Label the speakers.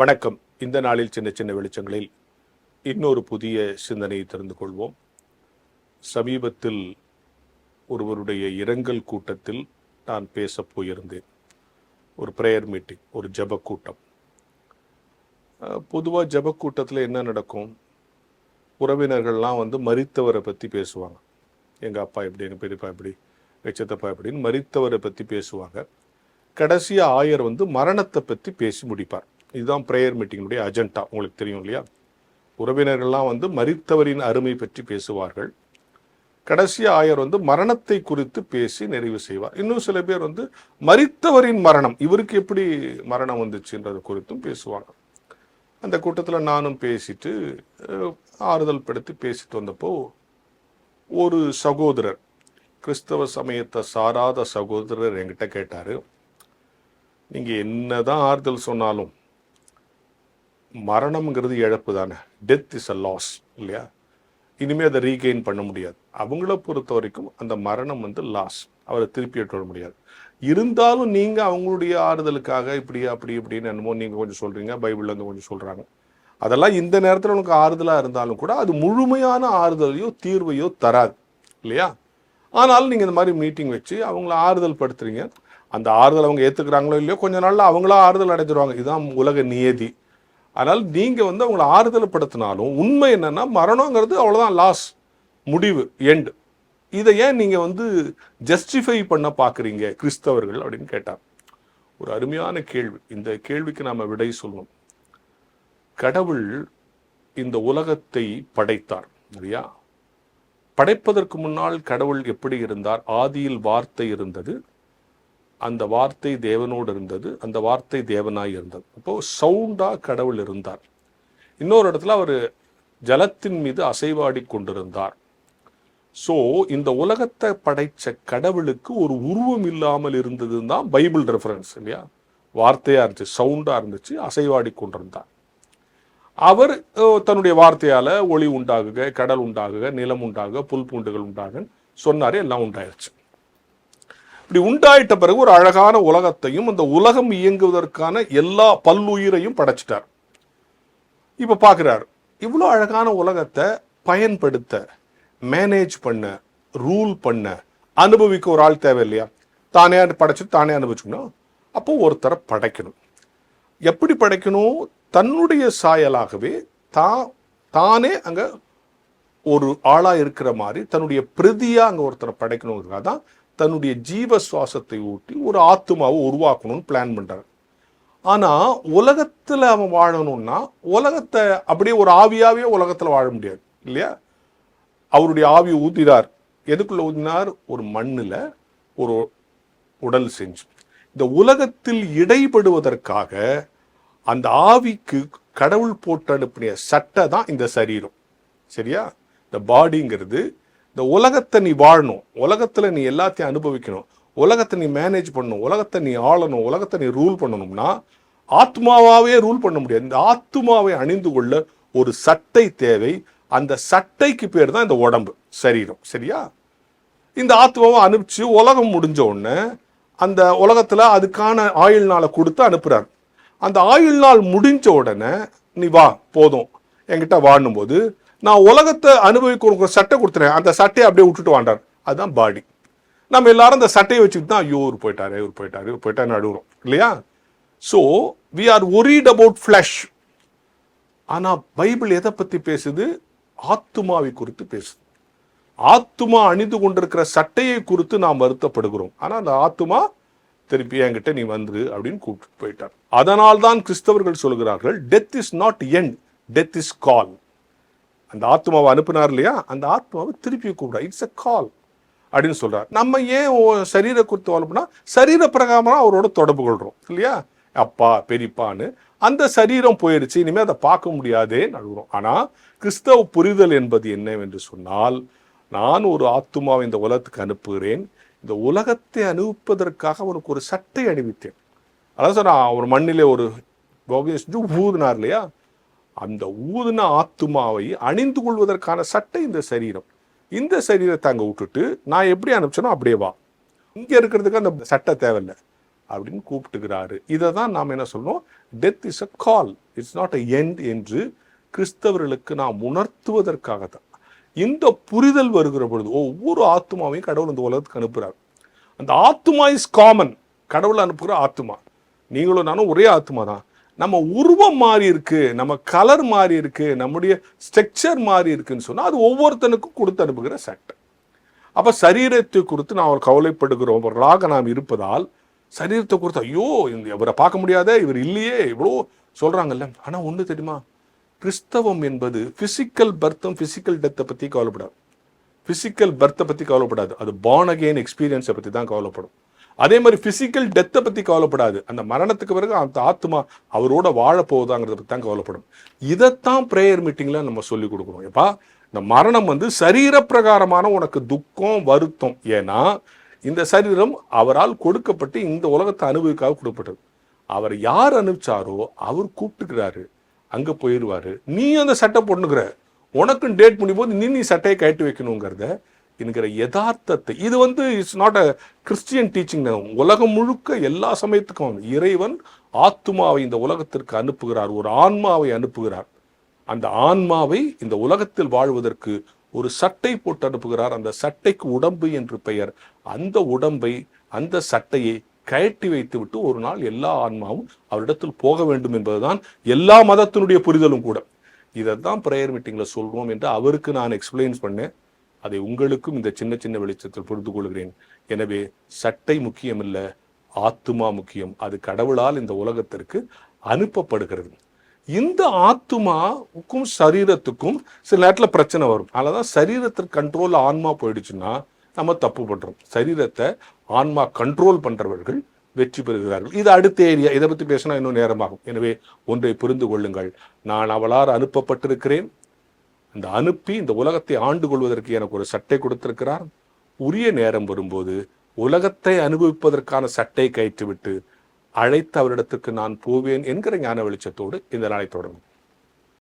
Speaker 1: வணக்கம். இந்த நாளில் சின்ன சின்ன வெளிச்சங்களில் இன்னொரு புதிய சிந்தனையை தெரிந்து கொள்வோம். சமீபத்தில் ஒருவருடைய இரங்கல் கூட்டத்தில் நான் பேசப் போயிருந்தேன். ஒரு ப்ரேயர் மீட்டிங், ஒரு ஜெப கூட்டம். பொதுவாக ஜெப கூட்டத்தில் என்ன நடக்கும்? உறவினர்கள்லாம் மரித்தவரை பற்றி பேசுவாங்க. எங்கள் அப்பா எப்படி, எங்கள் பெரியப்பா எப்படி, எங்கள் சித்தப்பா எப்படின்னு மரித்தவரை பற்றி பேசுவாங்க. கடைசியாக ஆயர் மரணத்தை பற்றி பேசி முடிப்பார். இதுதான் ப்ரேயர் மீட்டிங்கினுடைய அஜெண்டா. உங்களுக்கு தெரியும் இல்லையா? உறவினர்கள்லாம் மரித்தவரின் அருமை பற்றி பேசுவார்கள். கடைசியாக ஆயர் மரணத்தை குறித்து பேசி நிறைவு செய்வார். இன்னும் சில பேர் மரித்தவரின் மரணம், இவருக்கு எப்படி மரணம் வந்துச்சுன்றது குறித்தும் பேசுவாங்க. அந்த கூட்டத்தில் நானும் பேசிட்டு ஆறுதல் படுத்தி பேசிட்டு வந்தப்போ ஒரு சகோதரர், கிறிஸ்தவ சமயத்தை சாராத சகோதரர் என்கிட்ட கேட்டார், நீங்கள் என்னதான் ஆறுதல் சொன்னாலும் மரணம்ங்கிறது இழப்பு தானே, டெத் இஸ் அ லாஸ் இல்லையா, இனிமேல் அதை ரீகெயின் பண்ண முடியாது. அவங்கள பொறுத்த வரைக்கும் அந்த மரணம் லாஸ், அவரை திருப்பி எடுத்து வர முடியாது. இருந்தாலும் நீங்கள் அவங்களுடைய ஆறுதலுக்காக இப்படி அப்படி இப்படின்னு என்னமோ நீங்கள் கொஞ்சம் சொல்கிறீங்க, பைபிள்லேருந்து கொஞ்சம் சொல்கிறாங்க. அதெல்லாம் இந்த நேரத்தில் உனக்கு ஆறுதலாக இருந்தாலும் கூட அது முழுமையான ஆறுதலையோ தீர்வையோ தராது இல்லையா? ஆனாலும் நீங்கள் இந்த மாதிரி மீட்டிங் வச்சு அவங்கள ஆறுதல் படுத்துறீங்க. அந்த ஆறுதல் அவங்க ஏற்றுக்கிறாங்களோ இல்லையோ, கொஞ்ச நாளில் அவங்களா ஆறுதல் அடைஞ்சிருவாங்க. இதுதான் உலக நியதி. அதனால் நீங்கள் அவங்கள ஆறுதல் படுத்தினாலும் உண்மை என்னன்னா, மரணங்கிறது அவ்வளோதான், லாஸ், முடிவு, எண்டு. இதை ஏன் நீங்கள் ஜஸ்டிஃபை பண்ண பார்க்குறீங்க கிறிஸ்தவர்கள் அப்படின்னு கேட்டார். ஒரு அருமையான கேள்வி. இந்த கேள்விக்கு நாம் விடை சொல்லணும். கடவுள் இந்த உலகத்தை படைத்தார் இல்லையா? படைப்பதற்கு முன்னால் கடவுள் எப்படி இருந்தார்? ஆதியில் வார்த்தை இருந்தது, அந்த வார்த்தை தேவனோடு இருந்தது, அந்த வார்த்தை தேவனாய் இருந்தது. அப்போ சவுண்டா கடவுள் இருந்தார். இன்னொரு இடத்துல அவர் ஜலத்தின் மீது அசைவாடி கொண்டிருந்தார். ஸோ இந்த உலகத்தை படைச்ச கடவுளுக்கு ஒரு உருவம் இல்லாமல் இருந்ததுன்னு தான் பைபிள் ரெஃபரன்ஸ் இல்லையா? வார்த்தையா இருந்துச்சு, சவுண்டா இருந்துச்சு, அசைவாடி கொண்டிருந்தார். அவர் தன்னுடைய வார்த்தையால ஒளி உண்டாகுக, கடல் உண்டாகுக, நிலம் உண்டாகுக, புல் பூண்டுகள் உண்டாகுன்னு சொன்னாரே, எல்லாம் உண்டாயிருச்சு. இப்படி உண்டாயிட்ட பிறகு ஒரு அழகான உலகத்தையும் அந்த உலகம் இயங்குவதற்கான எல்லா பல்லுயிரையும் படைச்சிட்டார். இப்ப பாக்குறாரு, இவ்வளோ அழகான உலகத்தை பயன்படுத்த, மேனேஜ் பண்ண, ரூல் பண்ண, அனுபவிக்க ஒரு ஆள் தேவை இல்லையா? தானே படைச்சு தானே அனுபவிச்சுக்கணும். அப்போ ஒருத்தரை படைக்கணும். எப்படி படைக்கணும்? தன்னுடைய சாயலாகவே தானே அங்க ஒரு ஆளா இருக்கிற மாதிரி தன்னுடைய பிரதியா அங்க ஒருத்தரை படைக்கணுங்கிறதுக்காக தான் தன்னுடைய ஜீவ சுவாசத்தை ஊட்டி ஒரு ஆத்மாவை உருவாக்கணும்னு பிளான் பண்றாரு. ஆனா உலகத்துல அவன் வாழணும்னா உலகத்தை அப்படியே ஒரு ஆவியாவே உலகத்துல வாழ முடியாது இல்லையா? அவருடைய ஆவியை ஊதினார். எதுக்குள்ள ஊதினார்? ஒரு மண்ணுல ஒரு உடல் செஞ்சு. இந்த உலகத்தில் இடைபடுவதற்காக அந்த ஆவிக்கு கடவுள் போட்டு அனுப்பிய சட்டை தான் இந்த சரீரம். சரியா? இந்த பாடிங்கிறது, இந்த உலகத்தை நீ வாழணும், உலகத்துல நீ எல்லாத்தையும் அனுபவிக்கணும், உலகத்தை நீ மேனேஜ் பண்ணணும், உலகத்தை நீ ஆளணும், உலகத்தை நீ ரூல் பண்ணணும்னா ஆத்மாவே ரூல் பண்ண முடியாது. இந்த ஆத்மாவை அணிந்து கொள்ள ஒரு சட்டை தேவை. அந்த சட்டைக்கு பேர் தான் இந்த உடம்பு, சரீரம். சரியா? இந்த ஆத்மாவை அனுப்பிச்சு உலகம் முடிஞ்ச உடனே அந்த உலகத்துல அதுக்கான ஆயுள் நாளை கொடுத்து அனுப்புறாரு. அந்த ஆயுள் நாள் முடிஞ்ச உடனே நீ வா, போதும் என்கிட்ட வாழும் போது நான் உலகத்தை அனுபவிக்க சட்டை கொடுத்துறேன், அந்த சட்டையை அப்படியே விட்டுட்டு வாண்டார். அதுதான் பாடி. நம்ம எல்லாரும் அந்த சட்டையை வச்சுட்டு தான் ஐயோ இவர் போயிட்டாரு, இவர் போயிட்டாரு, இவர் போயிட்டாரு அழுகுறோம் இல்லையா? So we are worried about flesh. ஆனா பைபிள் எதை பத்தி பேசுது? ஆத்துமாவை குறித்து பேசுது. ஆத்துமா அணிந்து கொண்டிருக்கிற சட்டையை குறித்து நாம் வருத்தப்படுகிறோம். ஆனா அந்த ஆத்துமா திருப்பி என்கிட்ட நீ வந்துரு அப்படின்னு கூப்பிட்டு போயிட்டார். அதனால்தான் கிறிஸ்தவர்கள் சொல்கிறார்கள், death is not end, death is call. அந்த ஆத்மாவை அனுப்பினார் இல்லையா, அந்த ஆத்மாவை திருப்பி கூப்பிடா, இட்ஸ் அ கால் அப்படின்னு சொல்றார். நம்ம ஏன் சரீர குறித்து வாழ்ப்போம்னா சரீர பிரகாரம் அவரோட தொடர்பு கொள்றோம் இல்லையா? அப்பா பெரியப்பான்னு. அந்த சரீரம் போயிடுச்சு, இனிமேல் அதை பார்க்க முடியாதேன்னு அழுகிறோம். ஆனா கிறிஸ்தவ புரிதல் என்பது என்னவென்று சொன்னால், நான் ஒரு ஆத்மாவை இந்த உலகத்துக்கு அனுப்புகிறேன், இந்த உலகத்தை அனுப்பதற்காக அவனுக்கு ஒரு சட்டை அணிவித்தேன். அதான் சார், நான் ஒரு மண்ணிலே ஒரு ஊதினார் இல்லையா, அந்த ஊதின ஆத்துமாவை அணிந்து கொள்வதற்கான சட்டை இந்த சரீரம். இந்த சரீரத்தை அங்கே விட்டுட்டு நான் எப்படி அனுப்பிச்சனோ அப்படியே வா, இங்கே இருக்கிறதுக்கு அந்த சட்டை தேவையில்லை அப்படின்னு கூப்பிட்டுக்கிறாரு. இதை தான் நாம் என்ன சொல்லணும்? Death is a call. It's not a end என்று கிறிஸ்தவர்களுக்கு நாம் உணர்த்துவதற்காகத்தான். இந்த புரிதல் வருகிற பொழுது ஒவ்வொரு ஆத்துமாவையும் கடவுள் இந்த உலகத்துக்கு அனுப்புகிறார். அந்த ஆத்துமா இஸ் காமன். கடவுள் அனுப்புகிற ஆத்துமா, நீங்களும் நானும் ஒரே ஆத்துமா தான். நம்ம உருவம் மாறி இருக்கு, நம்ம கலர் மாறி இருக்கு, நம்முடைய ஸ்ட்ரக்சர் மாறி இருக்குன்னு சொன்னா அது ஒவ்வொருத்தனுக்கும் கொடுத்து அனுப்புகிற சட்டை. அப்ப சரீரத்தை குறித்து நாம் கவலைப்படுகிறவர்களாக நாம் இருப்பதால், சரீரத்தை குறித்து ஐயோ இவரை பார்க்க முடியாத, இவர் இல்லையே, இவ்வளோ சொல்றாங்கல்ல. ஆனா ஒண்ணு தெரியுமா, கிறிஸ்தவம் என்பது பிசிக்கல் பர்த்தும் பிசிக்கல் டெத்தை பத்தி கவலைப்படாது. பிசிக்கல் பர்த்தை பத்தி கவலைப்படாது, அது பார்ன் அகெயின் எக்ஸ்பீரியன்ஸை பத்தி தான் கவலைப்படும். அதே மாதிரி பிசிக்கல் டெத்தை பத்தி கவலைப்படாது, அந்த மரணத்துக்கு பிறகு அந்த ஆத்மா அவரோட வாழ போகுதாங்கிறத பத்தி தான் கவலைப்படும். இதைத்தான் பிரேயர் மீட்டிங்ல நம்ம சொல்லி கொடுக்கணும். எப்பா, இந்த மரணம் வந்து சரீர பிரகாரமான உனக்கு துக்கம் வருத்தம். ஏன்னா இந்த சரீரம் அவரால் கொடுக்கப்பட்டு இந்த உலகத்தை அனுபவிக்காக கொடுக்கப்பட்டது. அவர் யார் அனுப்பிச்சாரோ அவர் கூப்பிட்டுக்கிறாரு, அங்க போயிடுவாரு. நீ அந்த சட்டை போட்டுக்கிற, உனக்கும் டேட் முடியும் போது நீ சட்டையை கட்டி வைக்கணுங்கிறத என்கிற யதார்த்தத்தை, இது வந்து it's not a Christian teaching. உலகம் முழுக்க எல்லா சமயத்துக்கும் இறைவன் ஆத்துமாவை இந்த உலகத்திற்கு அனுப்புகிறார், ஒரு ஆன்மாவை அனுப்புகிறார். அந்த ஆன்மாவை இந்த உலகத்தில் வாழ்வதற்கு ஒரு சட்டை போட்டு அனுப்புகிறார். அந்த சட்டைக்கு உடம்பு என்று பெயர். அந்த உடம்பை, அந்த சட்டையை கயட்டி வைத்து விட்டு ஒரு நாள் எல்லா ஆன்மாவும் அவரிடத்தில் போக வேண்டும் என்பதுதான் எல்லா மதத்தினுடைய புரிதலும் கூட. இதைத்தான் பிரேயர் மீட்டிங்ல சொல்றோம் என்று அவருக்கு நான் எக்ஸ்பிளைன் பண்ணேன். அதை உங்களுக்கும் இந்த சின்ன சின்ன வெளிச்சத்தில் புரிந்து கொள்கிறேன். எனவே சட்டை முக்கியம் இல்ல, ஆத்துமா முக்கியம். அது கடவுளால் இந்த உலகத்திற்கு அனுப்பப்படுகிறது. இந்த ஆத்துமாவுக்கும் சரீரத்துக்கும் சில நேரத்தில் பிரச்சனை வரும். அதனாலதான் சரீரத்திற்கு கண்ட்ரோல் ஆன்மா போயிடுச்சுன்னா நம்ம தப்பு பண்றோம். சரீரத்தை ஆன்மா கண்ட்ரோல் பண்றவர்கள் வெற்றி பெறுகிறார்கள். இது அடுத்த ஏரியா, இதை பத்தி பேசினா இன்னும் நேரமாகும். எனவே ஒன்றை புரிந்து கொள்ளுங்கள், நான் அவளால் அனுப்பப்பட்டிருக்கிறேன். அந்த அனுப்பி இந்த உலகத்தை ஆண்டு கொள்வதற்கு எனக்கு ஒரு சட்டை கொடுத்திருக்கிறார். உரிய நேரம் வரும்போது உலகத்தை அனுபவிப்பதற்கான சட்டை கயிற்றுவிட்டு அழைத்து அவரிடத்துக்கு நான் போவேன் என்கிற ஞான வெளிச்சத்தோடு இந்த நாளை தொடங்கும்.